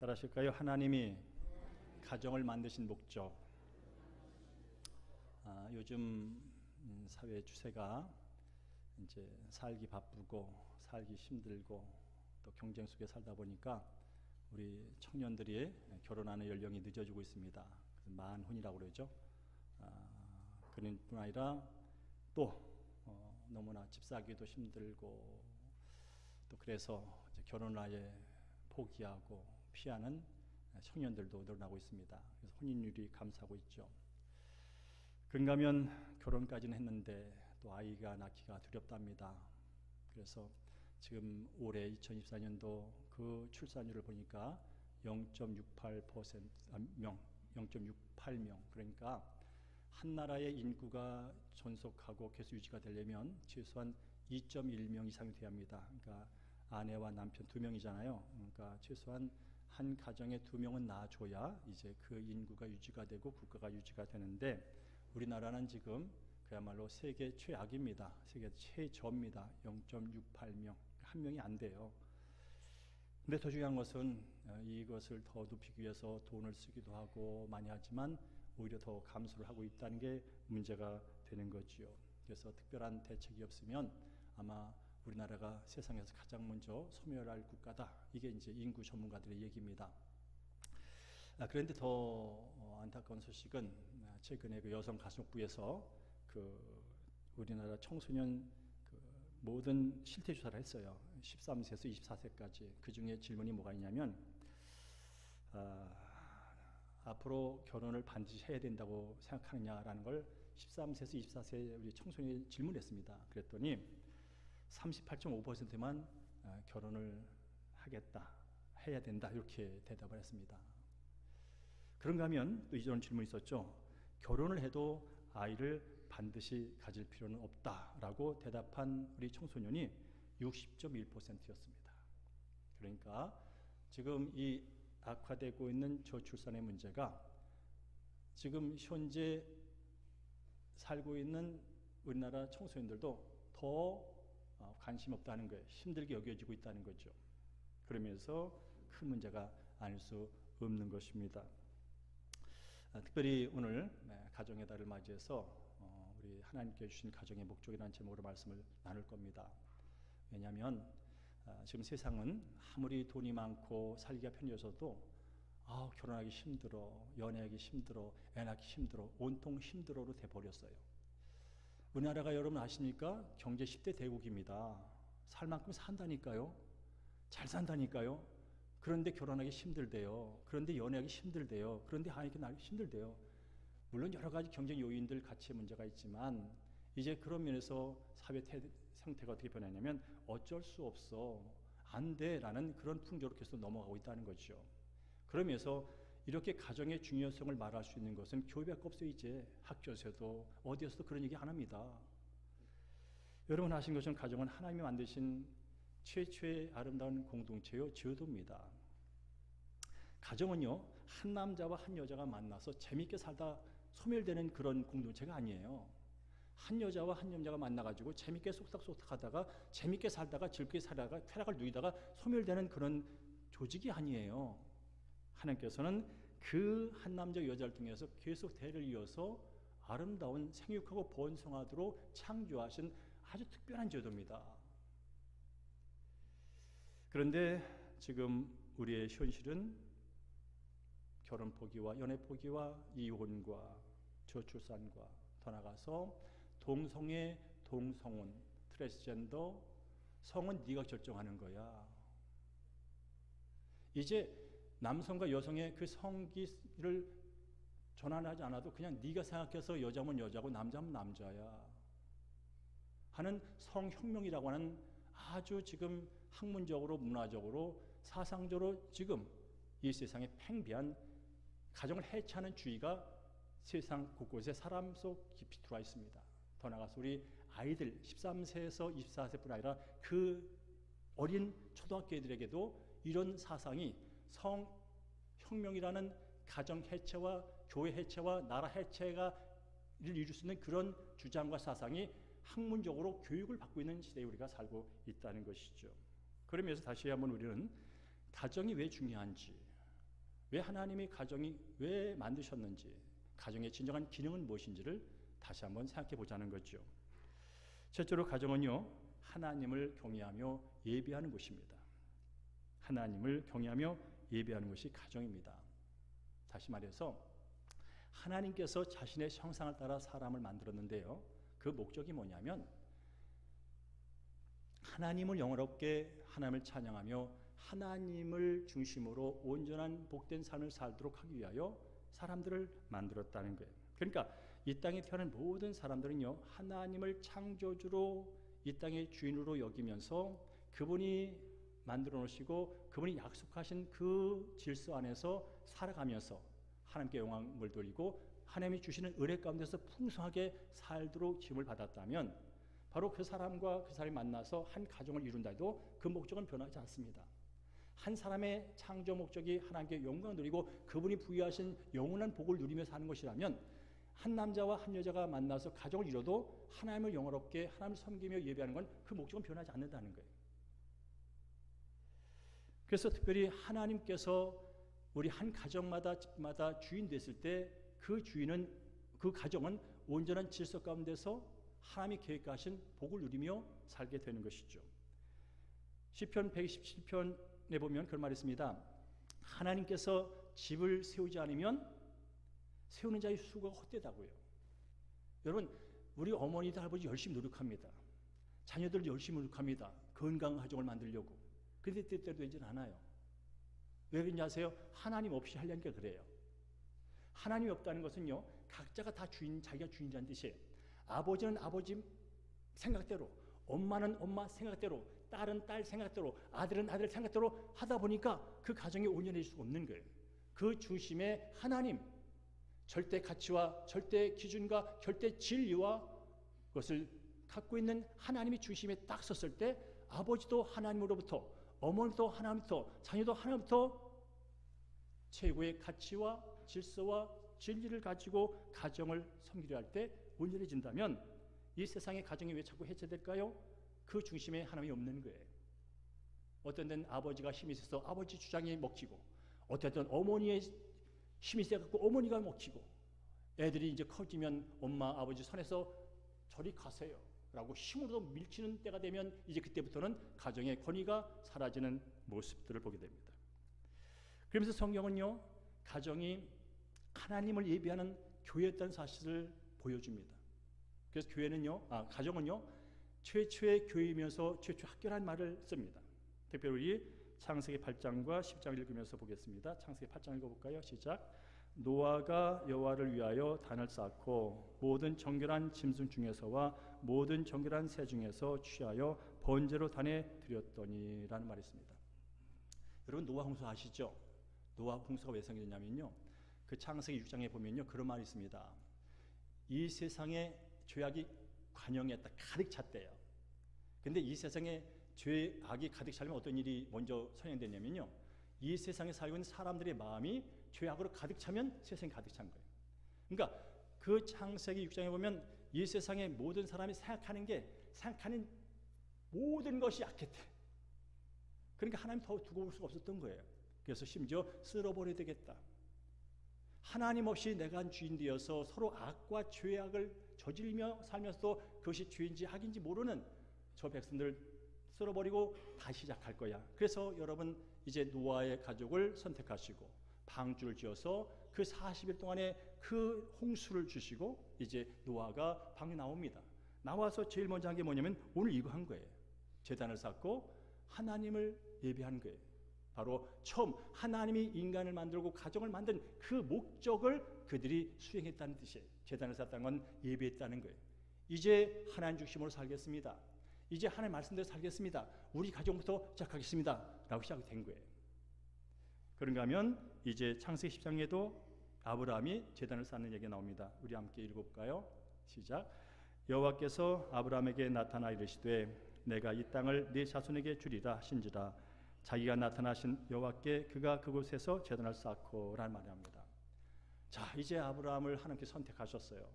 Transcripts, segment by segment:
따라하실까요? 하나님이 가정을 만드신 목적. 요즘 사회 추세가 이제 살기 바쁘고 살기 힘들고 또 경쟁 속에 살다 보니까 우리 청년들이 결혼하는 연령이 늦어지고 있습니다. 만혼이라고 그러죠. 그런 뿐 아니라 또 너무나 집 사기도 힘들고 또 그래서 이제 결혼을 아예 포기하고 피하는 청년들도 늘어나고 있습니다. 그래서 혼인율이 감소하고 있죠. 그런가 하면 결혼까지는 했는데 또 아이가 낳기가 두렵답니다. 그래서 지금 올해 2024년도 그 출산율을 보니까 0.68명, 그러니까 한 나라의 인구가 존속하고 계속 유지가 되려면 최소한 2.1명 이상이 돼야 합니다. 그러니까 아내와 남편 2명이잖아요. 그러니까 최소한 한 가정에 2명은 낳아줘야 이제 그 인구가 유지가 되고 국가가 유지가 되는데 우리나라는 지금 그야말로 세계 최악입니다. 세계 최저입니다. 0.68명. 한 명이 안 돼요. 근데 더 중요한 것은 이것을 더 높이기 위해서 돈을 쓰기도 하고 많이 하지만 오히려 더 감소를 하고 있다는 게 문제가 되는 거지요. 그래서 특별한 대책이 없으면 아마 우리나라가 세상에서 가장 먼저 소멸할 국가다. 이게 이제 인구 전문가들의 얘기입니다. 그런데 더 안타까운 소식은 최근에 그 여성가족부에서 그 우리나라 청소년 그 모든 실태 조사를 했어요. 13세에서 24세까지. 그 중에 질문이 뭐가 있냐면 앞으로 결혼을 반드시 해야 된다고 생각하느냐라는 걸 13세에서 24세 우리 청소년이 질문했습니다. 그랬더니 38.5%만 결혼을 하겠다, 해야 된다 이렇게 대답을 했습니다. 그런가 하면 또 이런 질문이 있었죠. 결혼을 해도 아이를 반드시 가질 필요는 없다라고 대답한 우리 청소년이 60.1%였습니다. 그러니까 지금 이 악화되고 있는 저출산의 문제가 지금 현재 살고 있는 우리나라 청소년들도 더 관심 없다는 거예요. 힘들게 여겨지고 있다는 거죠. 그러면서 큰 문제가 아닐 수 없는 것입니다. 특별히 오늘 가정의 달을 맞이해서 우리 하나님께 주신 가정의 목적이라는 제목으로 말씀을 나눌 겁니다. 왜냐하면 지금 세상은 아무리 돈이 많고 살기가 편해져도 결혼하기 힘들어, 연애하기 힘들어, 애 낳기 힘들어, 온통 힘들어로 돼버렸어요. 우리나라가 여러분 아십니까? 경제 10대 대국입니다. 살 만큼 산다니까요. 잘 산다니까요. 그런데 결혼하기 힘들대요. 그런데 연애하기 힘들대요. 그런데 아이가 낳기 힘들대요. 물론 여러 가지 경쟁 요인들 가치의 문제가 있지만 이제 그런 면에서 사회 상태가 어떻게 변하냐면 어쩔 수 없어, 안 돼라는 그런 풍조로 계속 넘어가고 있다는 거죠. 그러면서 이렇게 가정의 중요성을 말할 수 있는 것은 교회밖에 없어요. 이제 학교에서도 어디에서도 그런 얘기 안 합니다. 여러분 아신 것처럼 가정은 하나님이 만드신 최초의 아름다운 공동체요 제도입니다. 가정은요 한 남자와 한 여자가 만나서 재밌게 살다 소멸되는 그런 공동체가 아니에요. 한 여자와 한 남자가 만나가지고 재밌게 쏙닥쏙닥 하다가 재밌게 살다가 즐겁게 살다가 쾌락을 누리다가 소멸되는 그런 조직이 아니에요. 하나님께서는 그 한 남자 여자를 통해서 계속 대를 이어서 아름다운 생육하고 번성하도록 창조하신 아주 특별한 제도입니다. 그런데 지금 우리의 현실은 결혼 포기와 연애 포기와 이혼과 저출산과 더 나가서 동성애, 동성혼, 트랜스젠더, 성은 네가 결정하는 거야. 이제 남성과 여성의 그 성기를 전환하지 않아도 그냥 네가 생각해서 여자면 여자고 남자면 남자야 하는 성혁명이라고 하는 아주 지금 학문적으로 문화적으로 사상적으로 지금 이 세상에 팽배한 가정을 해체하는 주의가 세상 곳곳에 사람 속 깊이 들어와 있습니다. 더 나아가서 우리 아이들 13세에서 24세뿐 아니라 그 어린 초등학교 애들에게도 이런 사상이 성혁명이라는 가정 해체와 교회 해체와 나라 해체가 이룰 수 있는 그런 주장과 사상이 학문적으로 교육을 받고 있는 시대에 우리가 살고 있다는 것이죠. 그러면서 다시 한번 우리는 가정이 왜 중요한지, 왜 하나님이 가정이 왜 만드셨는지, 가정의 진정한 기능은 무엇인지를 다시 한번 생각해 보자는 거죠. 첫째로 가정은요, 하나님을 경외하며 예배하는 곳입니다. 하나님을 경외하며 예배하는 것이 가정입니다. 다시 말해서 하나님께서 자신의 형상을 따라 사람을 만들었는데요, 그 목적이 뭐냐면 하나님을 영화롭게 하나님을 찬양하며 하나님을 중심으로 온전한 복된 삶을 살도록 하기 위하여 사람들을 만들었다는 거예요. 그러니까 이 땅에 태어난 모든 사람들은요, 하나님을 창조주로 이 땅의 주인으로 여기면서 그분이 만들어 놓으시고 그분이 약속하신 그 질서 안에서 살아가면서 하나님께 영광을 돌리고 하나님이 주시는 은혜 가운데서 풍성하게 살도록 지음을 받았다면 바로 그 사람과 그 사람이 만나서 한 가정을 이룬다 해도 그 목적은 변하지 않습니다. 한 사람의 창조 목적이 하나님께 영광을 누리고 그분이 부여하신 영원한 복을 누리며 사는 것이라면 한 남자와 한 여자가 만나서 가정을 이뤄도 하나님을 영화롭게 하나님을 섬기며 예배하는 건 그 목적은 변하지 않는다는 거예요. 그래서 특별히 하나님께서 우리 한 가정마다 집마다 주인 됐을 때 그 주인은, 그 가정은 온전한 질서 가운데서 하나님이 계획하신 복을 누리며 살게 되는 것이죠. 시편 127편에 보면 그런 말이 있습니다. 하나님께서 집을 세우지 않으면 세우는 자의 수고가 헛되다고요. 여러분, 우리 어머니들 아버지 열심히 노력합니다. 자녀들 열심히 노력합니다. 건강한 가정을 만들려고. 그런데 때때로 되지는 않아요. 왜 그런지 아세요? 하나님 없이 하려니까 그래요. 하나님이 없다는 것은요, 각자가 다 주인, 자기가 주인이라는 뜻이에요. 아버지는 아버지 생각대로, 엄마는 엄마 생각대로, 딸은 딸 생각대로, 아들은 아들 생각대로 하다 보니까 그 가정이 온전해질 수가 없는 거예요. 그 중심에 하나님, 절대 가치와 절대 기준과 절대 진리와 그것을 갖고 있는 하나님이 중심에 딱 섰을 때 아버지도 하나님으로부터, 어머니도 하나님부터, 자녀도 하나님부터 최고의 가치와 질서와 진리를 가지고 가정을 섬기려 할 때 온전해진다면 이 세상의 가정이 왜 자꾸 해체될까요? 그 중심에 하나님이 없는 거예요. 어떤 데는 아버지가 힘이 있어서 아버지 주장이 먹히고, 어떤 데는 어머니의 힘이 세갖고 어머니가 먹히고, 애들이 이제 커지면 엄마 아버지 손에서 저리 가세요 라고 힘으로 밀치는 때가 되면 이제 그때부터는 가정의 권위가 사라지는 모습들을 보게 됩니다. 그러면서 성경은요, 가정이 하나님을 예배하는 교회였다는 사실을 보여줍니다. 그래서 가정은요, 최초의 교회이면서 최초의 학교라는 말을 씁니다. 특별히 창세기 8장과 10장을 읽으면서 보겠습니다. 창세기 8장 읽어볼까요? 시작. 노아가 여호와를 위하여 단을 쌓고 모든 정결한 짐승 중에서와 모든 정결한 새 중에서 취하여 번제로 단에 드렸더니 라는 말이 있습니다. 여러분, 노아 홍수 아시죠? 노아 홍수가 왜 생겼냐면요, 그 창세기 6장에 보면요, 그런 말이 있습니다. 이 세상에 죄악이 관영했다, 가득 찼대요. 근데 이 세상에 죄악이 가득 차면 어떤 일이 먼저 선행되냐면요, 이 세상에 살고 있는 사람들의 마음이 죄악으로 가득 차면 세상이 가득 찬 거예요. 그러니까 그 창세기 6장에 보면 이 세상의 모든 사람이 생각하는 모든 것이 악했대. 그러니까 하나님 더 두고 볼 수가 없었던 거예요. 그래서 심지어 쓸어버려야 되겠다. 하나님 없이 내가 주인 되어서 서로 악과 죄악을 저질며 살면서도 그것이 죄인지 악인지 모르는 저 백성들 쓸어버리고 다시 시작할 거야. 그래서 여러분, 이제 노아의 가족을 선택하시고 방주를 지어서 그 40일 동안에 그 홍수를 주시고 이제 노아가 방에 나옵니다. 나와서 제일 먼저 한 게 뭐냐면 오늘 이거 한 거예요. 제단을 쌓고 하나님을 예배한 거예요. 바로 처음 하나님이 인간을 만들고 가정을 만든 그 목적을 그들이 수행했다는 뜻이에요. 제단을 쌓았다는 건 예배했다는 거예요. 이제 하나님 중심으로 살겠습니다. 이제 하나님 말씀대로 살겠습니다. 우리 가정부터 시작하겠습니다 라고 시작이 된 거예요. 그런가 하면 이제 창세기 10장에도 아브라함이 제단을 쌓는 얘기가 나옵니다. 우리 함께 읽어볼까요? 시작. 여호와께서 아브라함에게 나타나 이르시되 내가 이 땅을 네 자손에게 주리라 하신지라. 자기가 나타나신 여호와께 그가 그곳에서 제단을 쌓고 라는 말을 합니다. 자, 이제 아브라함을 하나님께 선택하셨어요.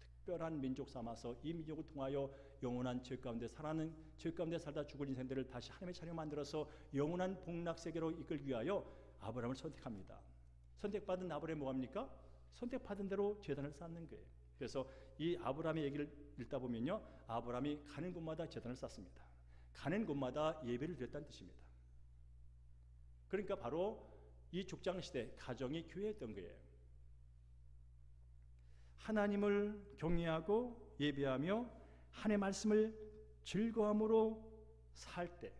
특별한 민족 삼아서 이 민족을 통하여 영원한 죄 가운데 살다 죽을 인생들을 다시 하나님의 자녀 만들어서 영원한 복락 세계로 이끌기 위하여 아브라함을 선택합니다. 선택받은 아브라함이 뭐합니까? 선택받은 대로 제단을 쌓는 거예요. 그래서 이 아브라함의 얘기를 읽다 보면요, 아브라함이 가는 곳마다 제단을 쌓습니다. 가는 곳마다 예배를 드렸다는 뜻입니다. 그러니까 바로 이 족장시대 가정이 교회였던 거예요. 하나님을 경외하고 예배하며 하나님의 말씀을 즐거움으로 살 때,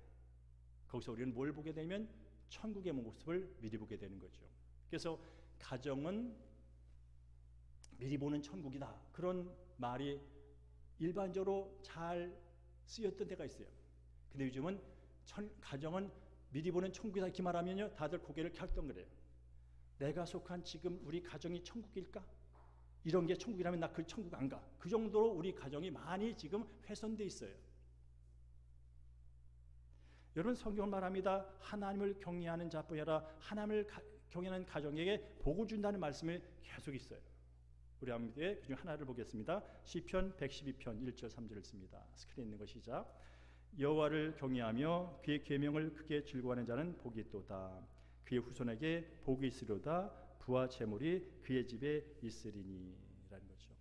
거기서 우리는 뭘 보게 되면 천국의 모습을 미리 보게 되는 거죠. 그래서 가정은 미리 보는 천국이다, 그런 말이 일반적으로 잘 쓰였던 때가 있어요. 근데 요즘은 가정은 미리 보는 천국이다 이렇게 말하면요, 다들 고개를 갸우뚱거려요. 내가 속한 지금 우리 가정이 천국일까? 이런 게 천국이라면 나 그 천국 안 가. 그 정도로 우리 가정이 많이 지금 훼손돼 있어요. 여러분, 성경은 말합니다. 하나님을 경외하는 자뿐 아니라 하나님을 경외하는 가정에게 복을 준다는 말씀이 계속 있어요. 우리 함께 그중 하나를 보겠습니다. 시편 112편 1절 3절을 씁니다. 스크린에 있는 거 시작. 여호와를 경외하며 그의 계명을 크게 즐거워하는 자는 복이 있도다. 그의 후손에게 복이 있으리로다. 부와 재물이 그의 집에 있으리니 라는 거죠.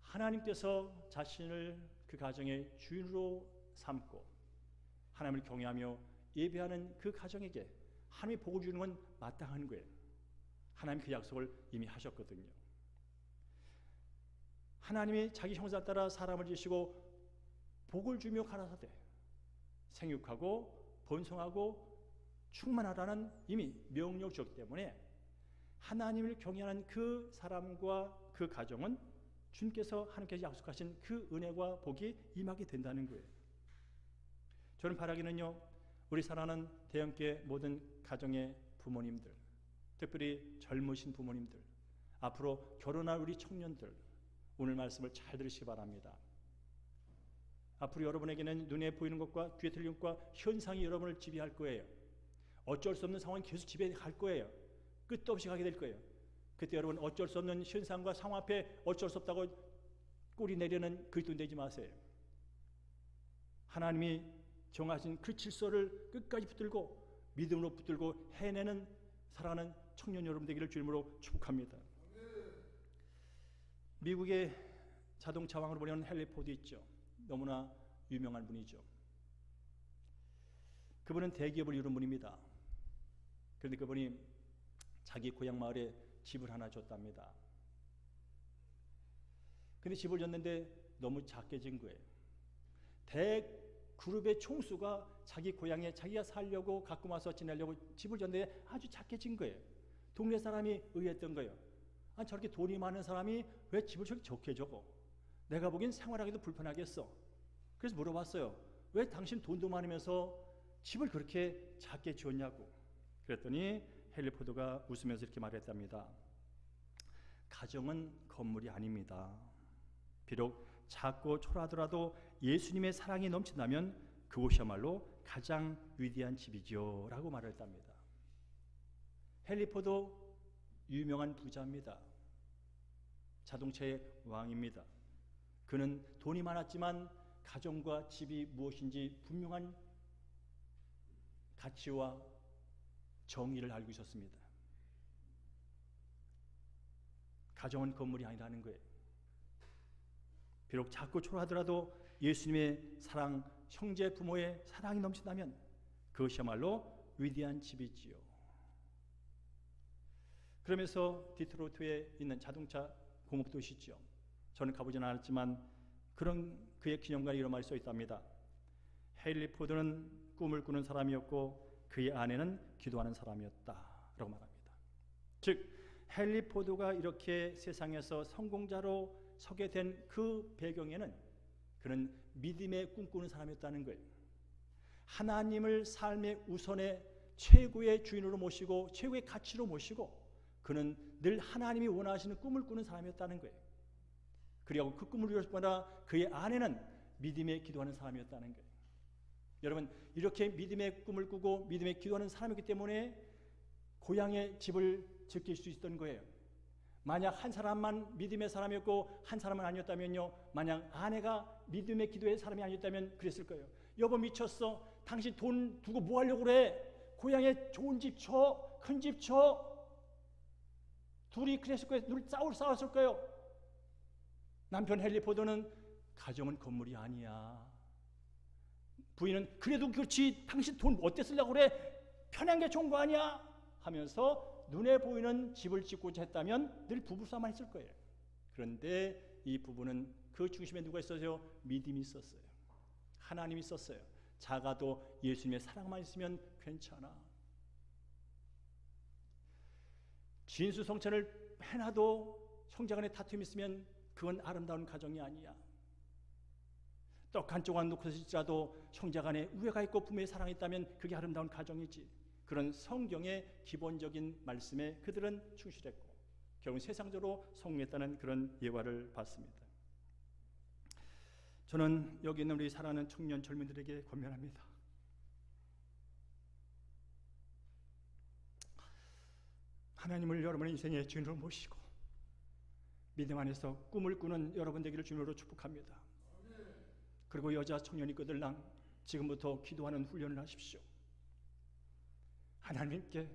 하나님께서 자신을 그 가정의 주인으로 삼고 하나님을 경외하며 예배하는 그 가정에게 하나님이 복을 주는 건 마땅한 거예요. 하나님 그 약속을 이미 하셨거든요. 하나님이 자기 형상 따라 사람을 지으시고 복을 주며 가라사대 생육하고 번성하고 충만하라는 이미 명령 주었기 때문에 하나님을 경외하는 그 사람과 그 가정은 주님께서 하나님께서 약속하신 그 은혜와 복이 임하게 된다는 거예요. 저는 바라기는요, 우리 사랑하는 대형교회 모든 가정의 부모님들, 특별히 젊으신 부모님들, 앞으로 결혼할 우리 청년들, 오늘 말씀을 잘 들으시기 바랍니다. 앞으로 여러분에게는 눈에 보이는 것과 귀에 들리는 것과 현상이 여러분을 지배할 거예요. 어쩔 수 없는 상황이 계속 지배할 거예요. 끝도 없이 가게 될 거예요. 그때 여러분 어쩔 수 없는 현상과 상황 앞에 어쩔 수 없다고 꼬리 내려는 그리스도 되지 마세요. 하나님이 정하신 그 질서를 끝까지 붙들고 믿음으로 붙들고 해내는 사랑하는 청년 여러분 되기를 주님으로 축복합니다. 미국의 자동차 왕으로 불리는 헨리 포드 있죠. 너무나 유명한 분이죠. 그분은 대기업을 이룬 분입니다. 그런데 그분이 자기 고향 마을에 집을 하나 줬답니다. 근데 집을 줬는데 너무 작게 진 거예요. 대그룹의 총수가 자기 고향에 자기가 살려고 갖고 와서 지내려고 집을 줬는데 아주 작게 진 거예요. 동네 사람이 의했던 거예요. 아니, 저렇게 돈이 많은 사람이 왜 집을 저렇게 적게 줘? 내가 보기엔 생활하기도 불편하겠어. 그래서 물어봤어요. 왜 당신 돈도 많으면서 집을 그렇게 작게 지었냐고. 그랬더니 헨리 포드가 웃으면서 이렇게 말했답니다. 가정은 건물이 아닙니다. 비록 작고 초라하더라도 예수님의 사랑이 넘친다면 그곳이야말로 가장 위대한 집이죠 라고 말했답니다. 헨리 포드 유명한 부자입니다. 자동차의 왕입니다. 그는 돈이 많았지만 가정과 집이 무엇인지 분명한 가치와 정의를 알고 있었습니다. 가정은 건물이 아니라는 거예요. 비록 작고 초라하더라도 예수님의 사랑, 형제 부모의 사랑이 넘친다면 그것이야말로 위대한 집이지요. 그러면서 디트로이트에 있는 자동차 공업 도시죠. 저는 가보지는 않았지만 그런 그의 기념관에 이런 말이 써 있답니다. 헨리 포드는 꿈을 꾸는 사람이었고 그의 아내는 기도하는 사람이었다 라고 말합니다. 즉 헨리 포드가 이렇게 세상에서 성공자로 서게 된 그 배경에는 그는 믿음의 꿈꾸는 사람이었다는 거예요. 하나님을 삶의 우선의 최고의 주인으로 모시고 최고의 가치로 모시고 그는 늘 하나님이 원하시는 꿈을 꾸는 사람이었다는 거예요. 그리고 그 꿈을 이룰 뿐만 그의 아내는 믿음의 기도하는 사람이었다는 거예요. 여러분, 이렇게 믿음의 꿈을 꾸고 믿음의 기도하는 사람이기 때문에 고향에 집을 지킬 수 있었던 거예요. 만약 한 사람만 믿음의 사람이었고 한 사람은 아니었다면요, 만약 아내가 믿음의 기도의 사람이 아니었다면 그랬을 거예요. 여보 미쳤어, 당신 돈 두고 뭐 하려고 그래? 고향에 좋은 집 줘, 큰 집 줘. 둘이 그랬을 거예요. 둘이 싸웠을 거예요. 남편 헨리 포드는 가정은 건물이 아니야. 부인은 그래도 그렇지, 당신 돈 어때 쓰려고 그래? 편한 게 좋은 거 아니야? 하면서 눈에 보이는 집을 짓고자 했다면 늘 부부싸움만 했을 거예요. 그런데 이 부부는 그 중심에 누가 있었어요? 믿음이 있었어요. 하나님이 있었어요. 작아도 예수님의 사랑만 있으면 괜찮아. 진수성찬을 해놔도 형제간에 다툼이 있으면 그건 아름다운 가정이 아니야. 떡 한 조각 놓고 있을지라도 형제간에 우애가 있고 부모의 사랑이 있다면 그게 아름다운 가정이지. 그런 성경의 기본적인 말씀에 그들은 충실했고 결국 세상적으로 성공했다는 그런 예화를 봤습니다. 저는 여기 있는 우리 사랑하는 청년 젊은이들에게 권면합니다. 하나님을 여러분의 인생의 주인으로 모시고 믿음 안에서 꿈을 꾸는 여러분 되기를 주님으로 축복합니다. 그리고 여자 청년이 그들랑 지금부터 기도하는 훈련을 하십시오. 하나님께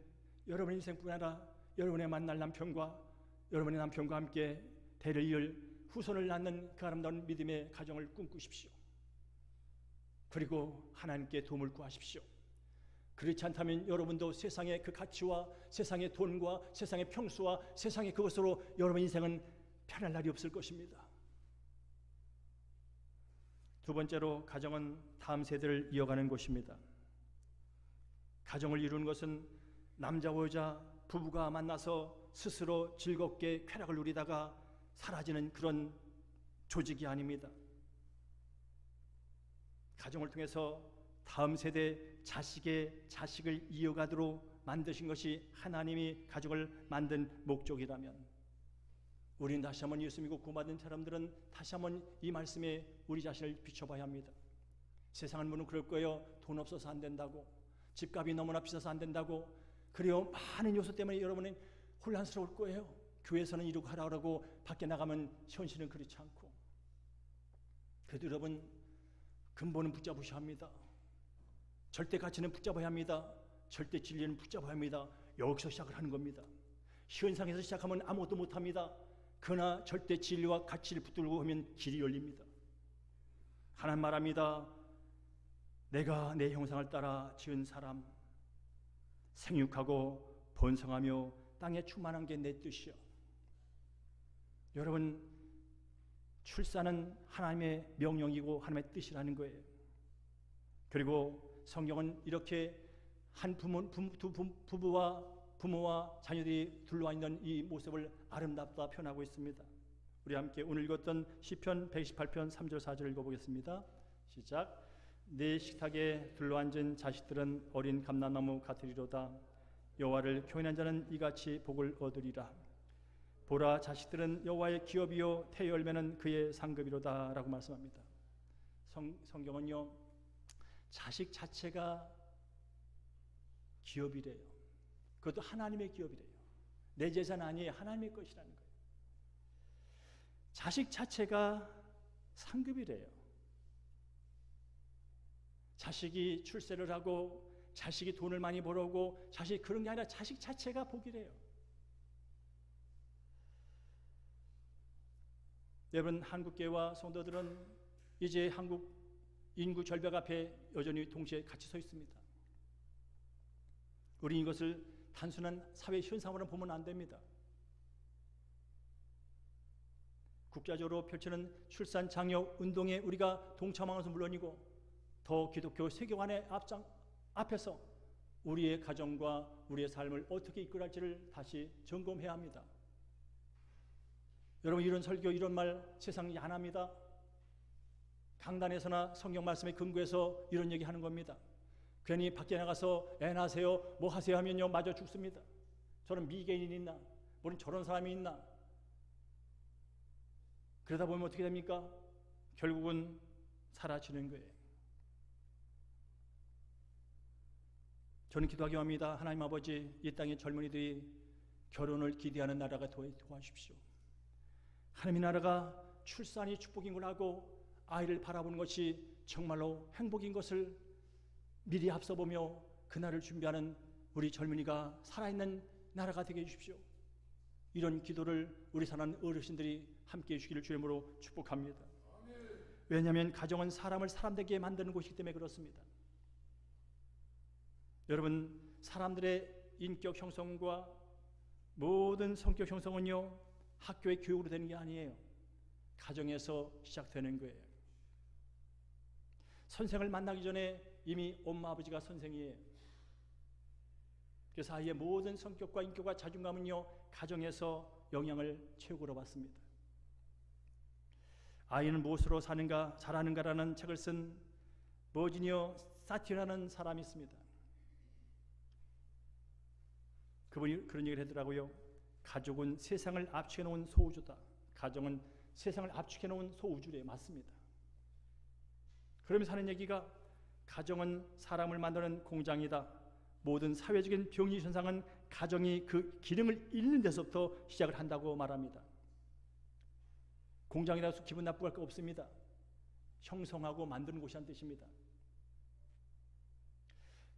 여러분의 인생뿐 아니라 여러분의 만날 남편과 여러분의 남편과 함께 대를 이을 후손을 낳는 그 아름다운 믿음의 가정을 꿈꾸십시오. 그리고 하나님께 도움을 구하십시오. 그렇지 않다면 여러분도 세상의 그 가치와 세상의 돈과 세상의 평수와 세상의 그것으로 여러분 인생은 편할 날이 없을 것입니다. 두 번째로 가정은 다음 세대를 이어가는 곳입니다. 가정을 이루는 것은 남자와 여자 부부가 만나서 스스로 즐겁게 쾌락을 누리다가 사라지는 그런 조직이 아닙니다. 가정을 통해서 다음 세대 자식을 이어가도록 만드신 것이 하나님이 가족을 만든 목적이라면 우리는 다시 한번 예수 믿고 구원받은 사람들은 다시 한번 이 말씀에 우리 자신을 비춰봐야 합니다. 세상은 물론 그럴 거예요. 돈 없어서 안 된다고, 집값이 너무나 비싸서 안 된다고, 그리고 많은 요소 때문에 여러분은 혼란스러울 거예요. 교회에서는 이러고 하라고 밖에 나가면 현실은 그렇지 않고. 그래도 여러분 근본은 붙잡으셔야 합니다. 절대 가치는 붙잡아야 합니다. 절대 진리는 붙잡아야 합니다. 여기서 시작을 하는 겁니다. 현상에서 시작하면 아무것도 못합니다. 그러나 절대 진리와 가치를 붙들고 하면 길이 열립니다. 하나님 말합니다. 내가 내 형상을 따라 지은 사람, 생육하고 번성하며 땅에 충만한 게 내 뜻이야. 여러분, 출산은 하나님의 명령이고 하나님의 뜻이라는 거예요. 그리고 성경은 이렇게 한 부모와 자녀들이 둘러와 있는 이 모습을 아름답다 표현하고 있습니다. 우리 함께 오늘 읽었던 시편 128편 3절 4절 읽어보겠습니다. 시작. 내 식탁에 둘러앉은 자식들은 어린 감람나무 같으리로다. 여호와를 교인한 자는 이같이 복을 얻으리라. 보라, 자식들은 여호와의 기업이요 태의 열매는 그의 상급이로다 라고 말씀합니다. 성경은요, 자식 자체가 기업이래요. 그것도 하나님의 기업이래요. 내 재산 아니에요. 하나님의 것이라는 거예요. 자식 자체가 상급이래요. 자식이 출세를 하고 자식이 돈을 많이 벌어오고 자식이 그런 게 아니라 자식 자체가 복이래요. 여러분, 한국교회와 성도들은 이제 한국 인구 절벽 앞에 여전히 동시에 같이 서 있습니다. 우리 이것을 단순한 사회 현상으로 보면 안 됩니다. 국가적으로 펼치는 출산 장려 운동에 우리가 동참하는 것은 물론이고 더 기독교 세계관의 앞에서 우리의 가정과 우리의 삶을 어떻게 이끌어갈지를 다시 점검해야 합니다. 여러분, 이런 설교, 이런 말 세상이 안 합니다. 강단에서나 성경 말씀에 근거해서 이런 얘기 하는 겁니다. 괜히 밖에 나가서 애 낳으세요, 뭐 하세요 하면요 마저 죽습니다. 저런 미개인이 있나? 뭐는 저런 사람이 있나? 그러다 보면 어떻게 됩니까? 결국은 사라지는 거예요. 저는 기도하기 합니다. 하나님 아버지, 이 땅의 젊은이들이 결혼을 기대하는 나라가 도와주십시오. 하나님의 나라가 출산이 축복인 걸 알고 아이를 바라보는 것이 정말로 행복인 것을 미리 앞서보며 그날을 준비하는 우리 젊은이가 살아있는 나라가 되게 해주십시오. 이런 기도를 우리 사랑하는 어르신들이 함께 해주시기를 주님으로 축복합니다. 왜냐하면 가정은 사람을 사람되게 만드는 곳이기 때문에 그렇습니다. 여러분, 사람들의 인격 형성과 모든 성격 형성은요, 학교의 교육으로 되는 게 아니에요. 가정에서 시작되는 거예요. 선생을 만나기 전에 이미 엄마 아버지가 선생이에요. 그래서 아이의 모든 성격과 인격과 자존감은요, 가정에서 영향을 최고로 받습니다. 아이는 무엇으로 사는가 자라는가라는 책을 쓴 버지니어 사티라는 사람이 있습니다. 그분이 그런 얘기를 하더라고요. 가족은 세상을 압축해 놓은 소우주다. 가정은 세상을 압축해 놓은 소우주래. 맞습니다. 그러면서 하는 얘기가 가정은 사람을 만드는 공장이다. 모든 사회적인 병리 현상은 가정이 그 기능을 잃는 데서부터 시작을 한다고 말합니다. 공장이라서 기분 나쁘고 할 거 없습니다. 형성하고 만드는 곳이란 뜻입니다.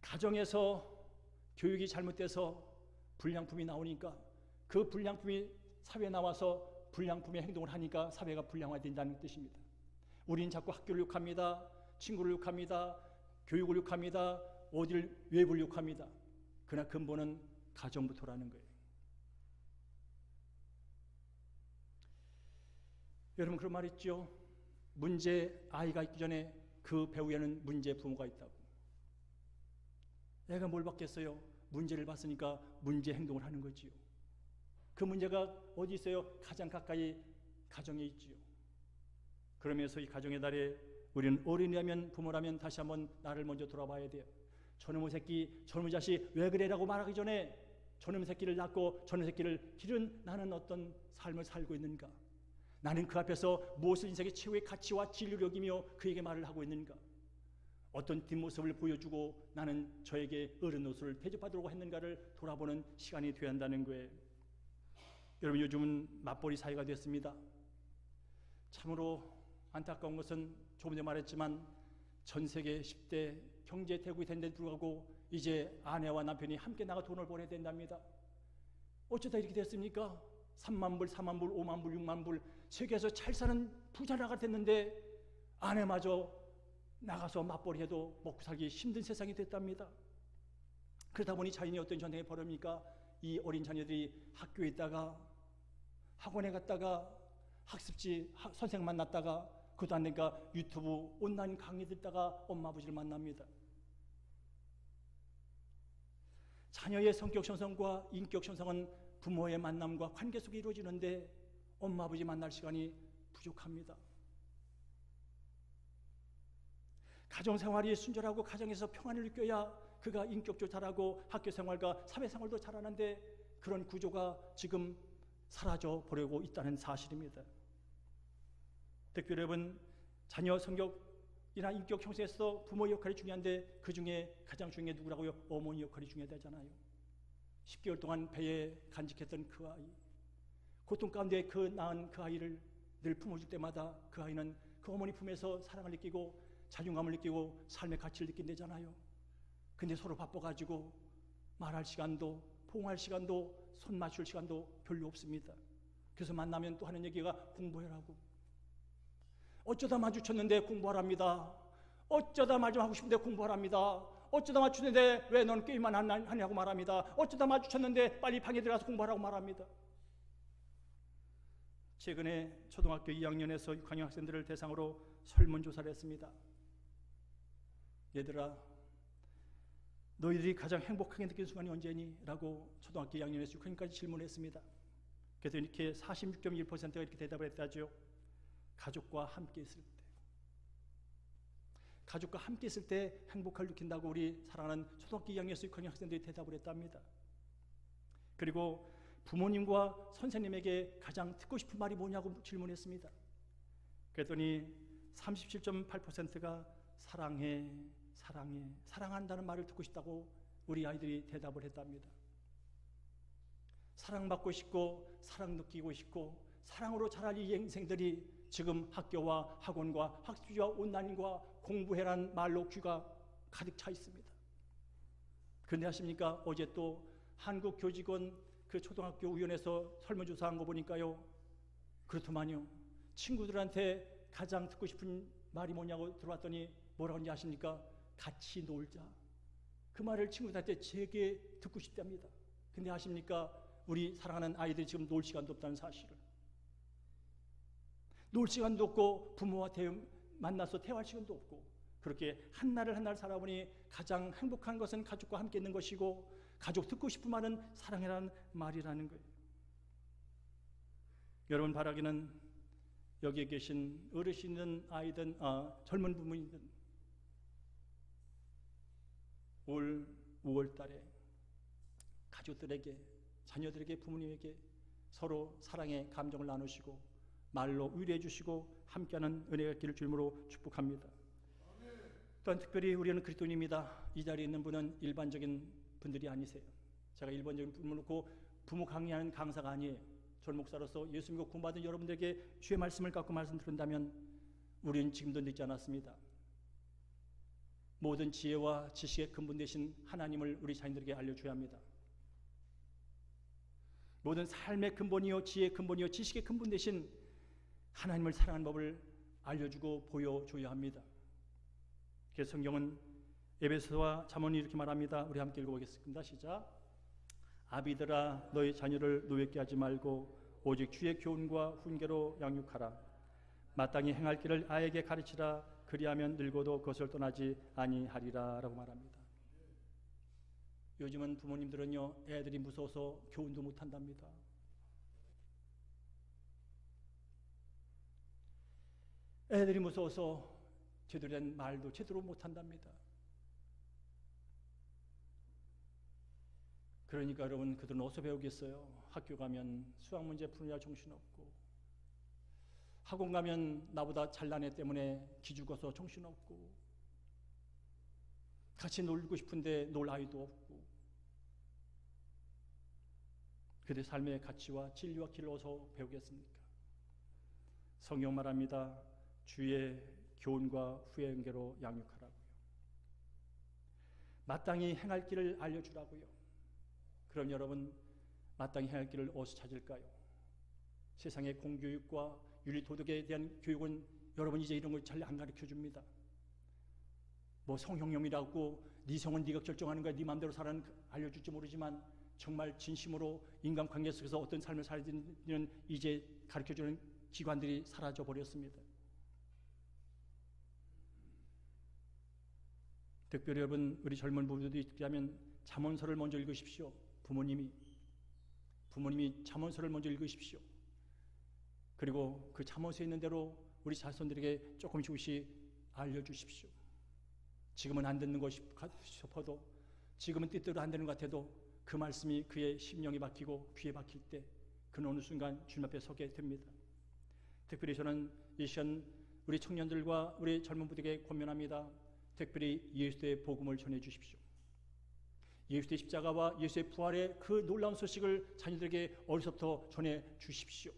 가정에서 교육이 잘못돼서 불량품이 나오니까 그 불량품이 사회에 나와서 불량품의 행동을 하니까 사회가 불량화된다는 뜻입니다. 우리는 자꾸 학교를 욕합니다. 친구를 욕합니다. 교육을 욕합니다. 어디를 외부를 욕합니다. 그러나 근본은 가정부터라는 거예요. 여러분, 그런 말 있죠. 문제 아이가 있기 전에 그 배후에는 문제 부모가 있다고. 애가 뭘 받겠어요? 문제를 봤으니까 문제 행동을 하는 거지요. 그 문제가 어디 있어요? 가장 가까이 가정에 있지요. 그러면서 이 가정의 달에 우리는 어린이라면 부모라면 다시 한번 나를 먼저 돌아봐야 돼요. 저놈의 새끼, 저놈의 자식 왜 그래라고 말하기 전에 저놈의 새끼를 낳고 저놈의 새끼를 기른 나는 어떤 삶을 살고 있는가? 나는 그 앞에서 무엇을 인생의 최고의 가치와 진리로 여기며 그에게 말을 하고 있는가? 어떤 뒷모습을 보여주고 나는 저에게 어른 노릇을 대접하도록 했는가를 돌아보는 시간이 되어야 한다는 거예요. 여러분, 요즘은 맞벌이 사회가 됐습니다. 참으로 안타까운 것은 조금 전에 말했지만 전 세계 10대 경제 대국이 된 데도 불구하고 이제 아내와 남편이 함께 나가 돈을 벌어야 된답니다. 어쩌다 이렇게 됐습니까? 3만 불, 4만 불, 5만 불, 6만 불 세계에서 잘 사는 부자나가 됐는데 아내마저 나가서 맞벌이해도 먹고 살기 힘든 세상이 됐답니다. 그러다 보니 자연이 어떤 전쟁이 벌어집니까? 이 어린 자녀들이 학교에 있다가 학원에 갔다가 학습지 선생 만났다가 그것도 안 되니까 유튜브 온라인 강의 듣다가 엄마 아버지를 만납니다. 자녀의 성격 형성과 인격 형성은 부모의 만남과 관계 속에 이루어지는데 엄마 아버지 만날 시간이 부족합니다. 가정생활이 순절하고 가정에서 평안을 느껴야 그가 인격도 잘하고 학교생활과 사회생활도 잘하는데 그런 구조가 지금 사라져 버리고 있다는 사실입니다. 특히 여러분, 자녀 성격이나 인격 형성에서 부모의 역할이 중요한데 그 중에 가장 중요한 게 누구라고요? 어머니 역할이 중요하잖아요. 10개월 동안 배에 간직했던 그 아이, 고통 가운데 그 낳은 그 아이를 늘 품어줄 때마다 그 아이는 그 어머니 품에서 사랑을 느끼고 자존감을 느끼고 삶의 가치를 느낀다잖아요. 근데 서로 바빠가지고 말할 시간도 포옹할 시간도 손 맞출 시간도 별로 없습니다. 그래서 만나면 또 하는 얘기가 공부해라고. 어쩌다 마주쳤는데 공부하랍니다. 어쩌다 말 좀 하고 싶은데 공부하랍니다. 어쩌다 마주쳤는데 왜 넌 게임만 하냐고 말합니다. 어쩌다 마주쳤는데 빨리 방에 들어가서 공부하라고 말합니다. 최근에 초등학교 2학년에서 6학년 학생들을 대상으로 설문조사를 했습니다. 얘들아, 너희들이 가장 행복하게 느낀 순간이 언제니? 라고 초등학교 2학년에서 6학년까지 질문했습니다. 그래서 이렇게 46.1%가 이렇게 대답을 했다죠. 가족과 함께 있을 때. 가족과 함께 있을 때 행복을 느낀다고 우리 사랑하는 초등학교 2학년에서 6학년 학생들이 대답을 했답니다. 그리고 부모님과 선생님에게 가장 듣고 싶은 말이 뭐냐고 질문했습니다. 그랬더니 37.8%가 사랑해, 사랑해, 사랑한다는 말을 듣고 싶다고 우리 아이들이 대답을 했답니다. 사랑받고 싶고 사랑 느끼고 싶고 사랑으로 자랄 이 인생들이 지금 학교와 학원과 학습지와 온라인과 공부해라는 말로 귀가 가득 차 있습니다. 그런데 아십니까? 어제 또 한국교직원 그 초등학교 우연에서 설문조사한 거 보니까요, 그렇더만요. 친구들한테 가장 듣고 싶은 말이 뭐냐고 들어왔더니 뭐라고 하는지 아십니까? 같이 놀자. 그 말을 친구들한테 되게 듣고 싶답니다. 근데 아십니까? 우리 사랑하는 아이들이 지금 놀 시간도 없다는 사실을. 놀 시간도 없고 부모와 만나서 대화할 시간도 없고, 그렇게 한날을 한날 살아보니 가장 행복한 것은 가족과 함께 있는 것이고, 가족 듣고 싶은 말은 사랑이라는 말이라는 거예요. 여러분 바라기는 여기에 계신 어르신이든 아이든 젊은 부모이든 올 5월 달에 가족들에게, 자녀들에게, 부모님에게 서로 사랑의 감정을 나누시고 말로 위로해 주시고 함께하는 은혜가 있기를 주님으로 축복합니다. 또한 특별히 우리는 그리스도인입니다. 이 자리에 있는 분은 일반적인 분들이 아니세요. 제가 일반적인 분을 놓고 부모 강의하는 강사가 아니에요. 전 목사로서 예수 믿고 구원받은 여러분들에게 주의 말씀을 갖고 말씀드린다면 우리는 지금도 늦지 않았습니다. 모든 지혜와 지식의 근본 되신 하나님을 우리 자녀들에게 알려줘야 합니다. 모든 삶의 근본이요, 지혜의 근본이요, 지식의 근본 되신 하나님을 사랑하는 법을 알려주고 보여줘야 합니다. 그래서 성경은 에베소와 잠언이 이렇게 말합니다. 우리 함께 읽어보겠습니다. 시작. 아비들아, 너희 자녀를 노엽게 하지 말고 오직 주의 교훈과 훈계로 양육하라. 마땅히 행할 길을 아이에게 가르치라. 그리하면 늙어도 그것을 떠나지 아니하리라 라고 말합니다. 요즘은 부모님들은요, 애들이 무서워서 교훈도 못한답니다. 애들이 무서워서 제대로 된 말도 제대로 못한답니다. 그러니까 여러분, 그들은 어디서 배우겠어요? 학교 가면 수학 문제 푸느라 정신없고, 학원 가면 나보다 잘난 애 때문에 기죽어서 정신없고, 같이 놀고 싶은데 놀 아이도 없고, 그들의 삶의 가치와 진리와 길을 어디서 배우겠습니까? 성경 말합니다. 주의 교훈과 후행계로 양육하라고요. 마땅히 행할 길을 알려주라고요. 그럼 여러분, 마땅히 행할 길을 어디서 찾을까요? 세상의 공교육과 윤리도덕에 대한 교육은 여러분 이제 이런 걸 잘 안 가르쳐줍니다. 뭐 성형용이라고 네 성은 네가 결정하는 거야, 네 마음대로 살아는 알려줄지 모르지만 정말 진심으로 인간관계 속에서 어떤 삶을 살아야 되는 이제 가르쳐주는 기관들이 사라져 버렸습니다. 특별히 여러분, 우리 젊은 부부들도 있다면 잠언서를 먼저 읽으십시오. 부모님이 잠언서를 먼저 읽으십시오. 그리고 그 잠언서에 있는 대로 우리 자손들에게 조금씩 알려주십시오. 지금은 안 듣는 것이 싶어도, 지금은 뜻대로 안 되는 것 같아도 그 말씀이 그의 심령에 박히고 귀에 박힐 때 그는 어느 순간 주님 앞에 서게 됩니다. 특별히 저는 이 시간 우리 청년들과 우리 젊은 분들에게 권면합니다. 특별히 예수의 복음을 전해 주십시오. 예수의 십자가와 예수의 부활의 그 놀라운 소식을 자녀들에게 어려서부터 전해 주십시오.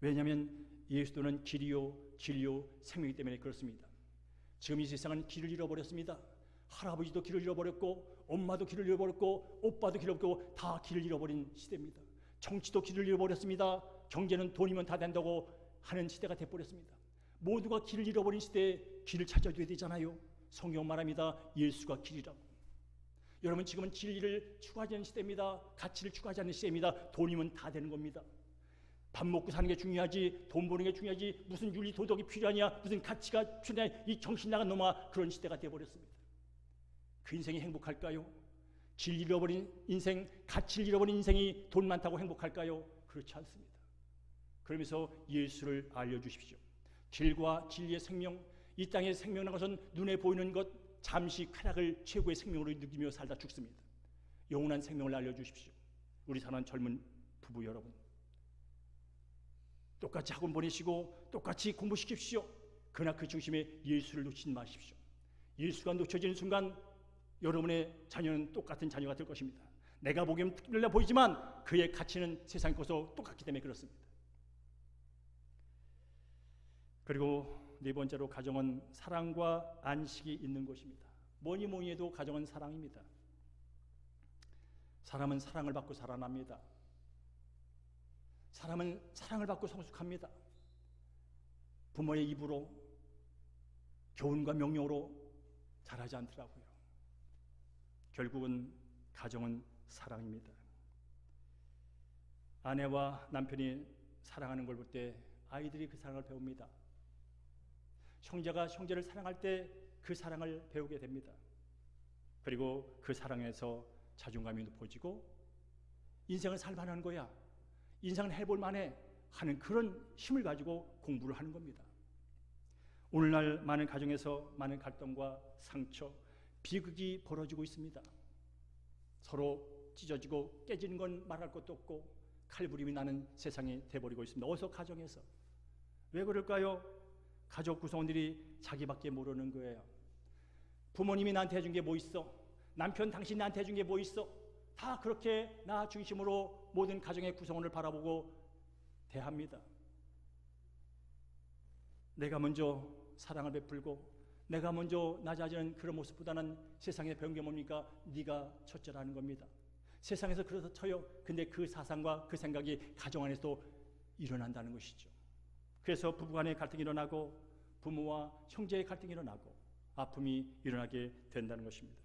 왜냐하면 예수는 길이요 진리요 생명이기 때문에 그렇습니다. 지금 이 세상은 길을 잃어버렸습니다. 할아버지도 길을 잃어버렸고, 엄마도 길을 잃어버렸고, 오빠도 길을 잃어버렸고, 다 길을 잃어버린 시대입니다. 정치도 길을 잃어버렸습니다. 경제는 돈이면 다 된다고 하는 시대가 돼버렸습니다. 모두가 길을 잃어버린 시대에 길을 찾아줘야 되잖아요. 성경 말합니다. 예수가 길이라고. 여러분, 지금은 진리를 추구하지 않는 시대입니다. 가치를 추구하지 않는 시대입니다. 돈이면 다 되는 겁니다. 밥 먹고 사는 게 중요하지, 돈 버는 게 중요하지, 무슨 윤리 도덕이 필요하냐, 무슨 가치가 필요하냐, 이 정신 나간 놈아, 그런 시대가 되어버렸습니다. 그 인생이 행복할까요? 질 잃어버린 인생, 가치를 잃어버린 인생이 돈 많다고 행복할까요? 그렇지 않습니다. 그러면서 예수를 알려주십시오. 길과 진리의 생명, 이 땅의 생명이라는 것은 눈에 보이는 것, 잠시 쾌락을 최고의 생명으로 느끼며 살다 죽습니다. 영원한 생명을 알려주십시오. 우리 사랑하는 젊은 부부 여러분, 똑같이 학원 보내시고 똑같이 공부시키십시오. 그러나 그 중심에 예수를 놓치지 마십시오. 예수가 놓쳐지는 순간 여러분의 자녀는 똑같은 자녀가 될 것입니다. 내가 보기엔 특별해 보이지만 그의 가치는 세상 것과 똑같기 때문에 그렇습니다. 그리고 네 번째로, 가정은 사랑과 안식이 있는 곳입니다. 뭐니 해도 가정은 사랑입니다. 사람은 사랑을 받고 살아납니다. 사람은 사랑을 받고 성숙합니다. 부모의 입으로 교훈과 명령으로 자라지 않더라고요. 결국은 가정은 사랑입니다. 아내와 남편이 사랑하는 걸 볼 때 아이들이 그 사랑을 배웁니다. 형제가 형제를 사랑할 때 그 사랑을 배우게 됩니다. 그리고 그 사랑에서 자존감이 높아지고 인생을 살만한 거야, 인생을 해볼 만해 하는 그런 힘을 가지고 공부를 하는 겁니다. 오늘날 많은 가정에서 많은 갈등과 상처, 비극이 벌어지고 있습니다. 서로 찢어지고 깨지는 건 말할 것도 없고 칼부림이 나는 세상이 돼버리고 있습니다. 어서 가정에서. 왜 그럴까요? 가족 구성원들이 자기밖에 모르는 거예요. 부모님이 나한테 해준 게 뭐 있어? 남편 당신이 나한테 해준 게 뭐 있어? 다 그렇게 나 중심으로 모든 가정의 구성원을 바라보고 대합니다. 내가 먼저 사랑을 베풀고 내가 먼저 낮아지는 그런 모습보다는 세상에 배운 게 뭡니까? 네가 첫째라는 겁니다. 세상에서 그래서 쳐요. 근데 그 사상과 그 생각이 가정 안에서도 일어난다는 것이죠. 그래서 부부간의 갈등이 일어나고 부모와 형제의 갈등이 일어나고 아픔이 일어나게 된다는 것입니다.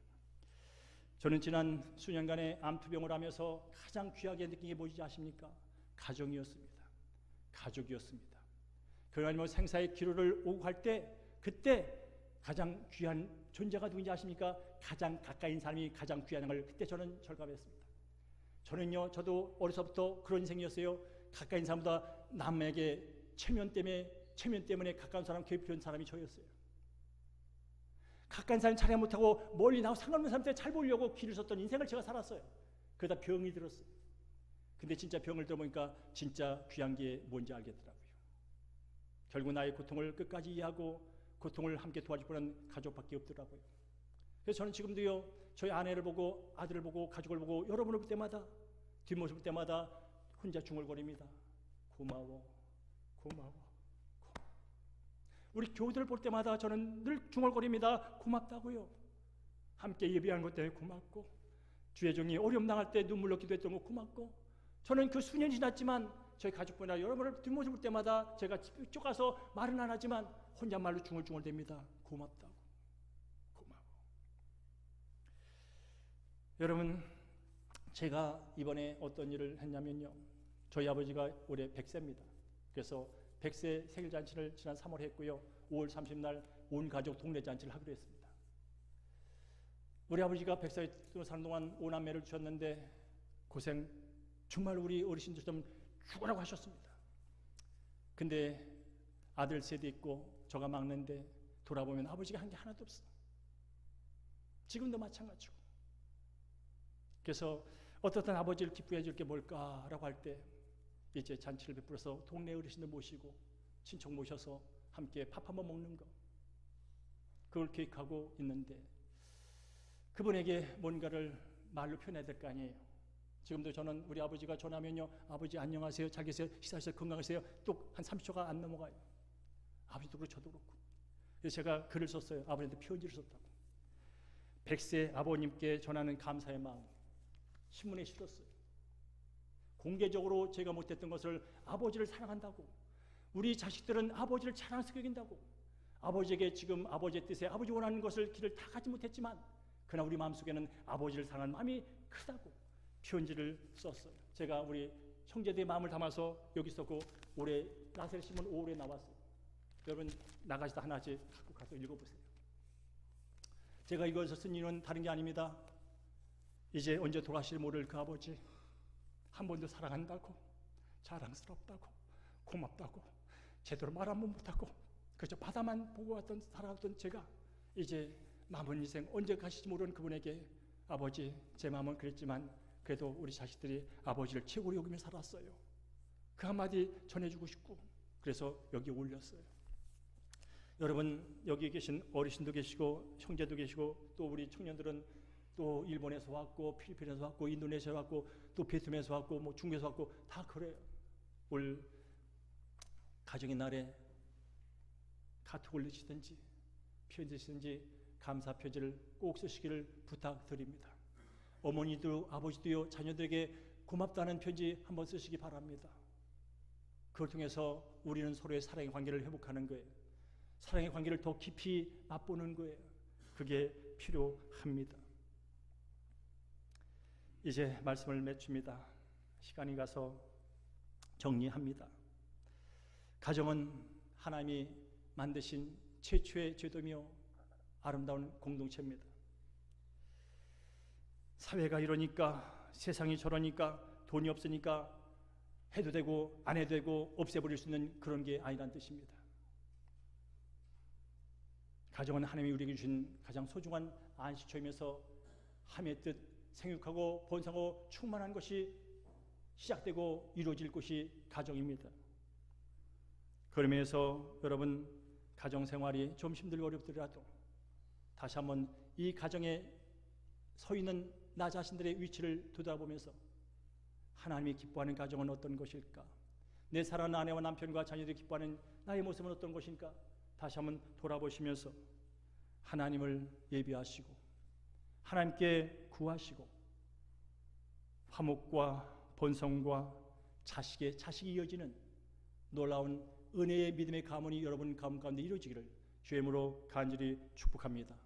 저는 지난 수년간의 암투병을 하면서 가장 귀하게 느낀 게 뭔지 아십니까? 가정이었습니다. 가족이었습니다. 그러나 생사의 기로를 오고 갈 때 그때 가장 귀한 존재가 누군지 아십니까? 가장 가까이인 사람이 가장 귀한 걸 그때 저는 절감했습니다. 저도 어려서부터 그런 인생이었어요. 가까이인 사람보다 남에게 체면 때문에 가까운 사람 괴롭히는 사람이 저였어요. 가까운 사람이 차려 못하고 멀리 나고 상관없는 사람한테 잘 보려고 길을 섰던 인생을 제가 살았어요. 그러다 병이 들었어요. 근데 진짜 병을 들어보니까 진짜 귀한 게 뭔지 알겠더라고요. 결국 나의 고통을 끝까지 이해하고 고통을 함께 도와줄 뻔한 가족밖에 없더라고요. 그래서 저는 지금도요, 저희 아내를 보고 아들을 보고 가족을 보고 여러분을 볼 때마다 뒷모습 볼 때마다 혼자 중얼거립니다. 고마워. 우리 교우들을 볼 때마다 저는 늘 중얼거립니다. 고맙다고요. 함께 예배하는 것 때문에 고맙고 주의 종이 어려움 당할 때 눈물로 기도했던 거 고맙고 저는 그 수년이 지났지만 저희 가족분이나 여러분을 뒷모습 볼 때마다 제가 쭉 가서 말은 안 하지만 혼잣말로 중얼중얼댑니다. 고맙다고. 고마워. 여러분, 제가 이번에 어떤 일을 했냐면요, 저희 아버지가 올해 100세입니다. 그래서 100세 생일잔치를 지난 3월에 했고요. 5월 30날 온 가족 동네잔치를 하기로 했습니다. 우리 아버지가 100세 사는 동안 5남매를 주셨는데 고생 정말 우리 어르신들 좀 죽으라고 하셨습니다. 근데 아들 셋이 있고 저가 막내인데 돌아보면 아버지가 한 게 하나도 없어. 지금도 마찬가지고. 그래서 어떻든 아버지를 기쁘게 해줄 게 뭘까라고 할 때 이제 잔치를 베풀어서 동네 어르신들 모시고 친척 모셔서 함께 밥 한번 먹는 거, 그걸 계획하고 있는데 그분에게 뭔가를 말로 표현해야 될 거 아니에요. 지금도 저는 우리 아버지가 전화하면요, 아버지 안녕하세요, 잘 계세요, 식사하세요, 건강하세요, 또 한 30초가 안 넘어가요. 아버지도 그렇고 저도 그렇고. 그래서 제가 글을 썼어요. 아버지한테 편지를 썼다고. 100세 아버님께 전하는 감사의 마음, 신문에 실었어요. 공개적으로 제가 못했던 것을 아버지를 사랑한다고, 우리 자식들은 아버지를 자랑스럽게 여긴다고, 아버지에게 지금 아버지의 뜻에 아버지 원하는 것을 길을 다 가지 못했지만 그러나 우리 마음속에는 아버지를 사랑하는 마음이 크다고 편지를 썼어요. 제가 우리 형제들의 마음을 담아서 여기 썼고 올해 나셀 신문 5월에 나왔어요. 여러분 나가시다 하나씩 갖고 가서 읽어보세요. 제가 이것을 쓴 이유는 다른 게 아닙니다. 이제 언제 돌아가실 모를 그 아버지 한 번도 사랑한다고, 자랑스럽다고, 고맙다고 제대로 말 한 번 못하고 그저 바다만 보고 살아왔던 제가 이제 남은 인생 언제 가실지 모르는 그분에게 아버지, 제 마음은 그랬지만 그래도 우리 자식들이 아버지를 최고로 여기며 살았어요. 그 한마디 전해주고 싶고 그래서 여기 올렸어요. 여러분 여기 계신 어르신도 계시고 형제도 계시고 또 우리 청년들은 또 일본에서 왔고 필리핀에서 왔고 인도네시아에서 왔고 또 베트남에서 왔고 뭐 중국에서 왔고 다 그래요. 올 가정의 날에 카톡 올리시든지 편지 쓰든지 감사 편지를 꼭 쓰시기를 부탁드립니다. 어머니도 아버지도요 자녀들에게 고맙다는 편지 한번 쓰시기 바랍니다. 그걸 통해서 우리는 서로의 사랑의 관계를 회복하는 거예요. 사랑의 관계를 더 깊이 맛보는 거예요. 그게 필요합니다. 이제 말씀을 맺춥니다. 시간이 가서 정리합니다. 가정은 하나님이 만드신 최초의 제도며 아름다운 공동체입니다. 사회가 이러니까, 세상이 저러니까, 돈이 없으니까 해도 되고 안 해도 되고 없애버릴 수 있는 그런 게 아니란 뜻입니다. 가정은 하나님이 우리에게 주신 가장 소중한 안식처이면서 함의 뜻, 생육하고 번성하고 충만한 것이 시작되고 이루어질 곳이 가정입니다. 그런 의미에서 여러분, 가정생활이 좀 힘들고 어렵더라도 다시 한번 이 가정에 서 있는 나 자신들의 위치를 되돌아보면서 하나님이 기뻐하는 가정은 어떤 것일까? 내 사랑하는 아내와 남편과 자녀들이 기뻐하는 나의 모습은 어떤 것인가? 다시 한번 돌아보시면서 하나님을 예비하시고 하나님께 구하시고 화목과 번성과 자식이 이어지는 놀라운 은혜의 믿음의 가문이 여러분 가문 가운데 이루어지기를 주의 이름으로 간절히 축복합니다.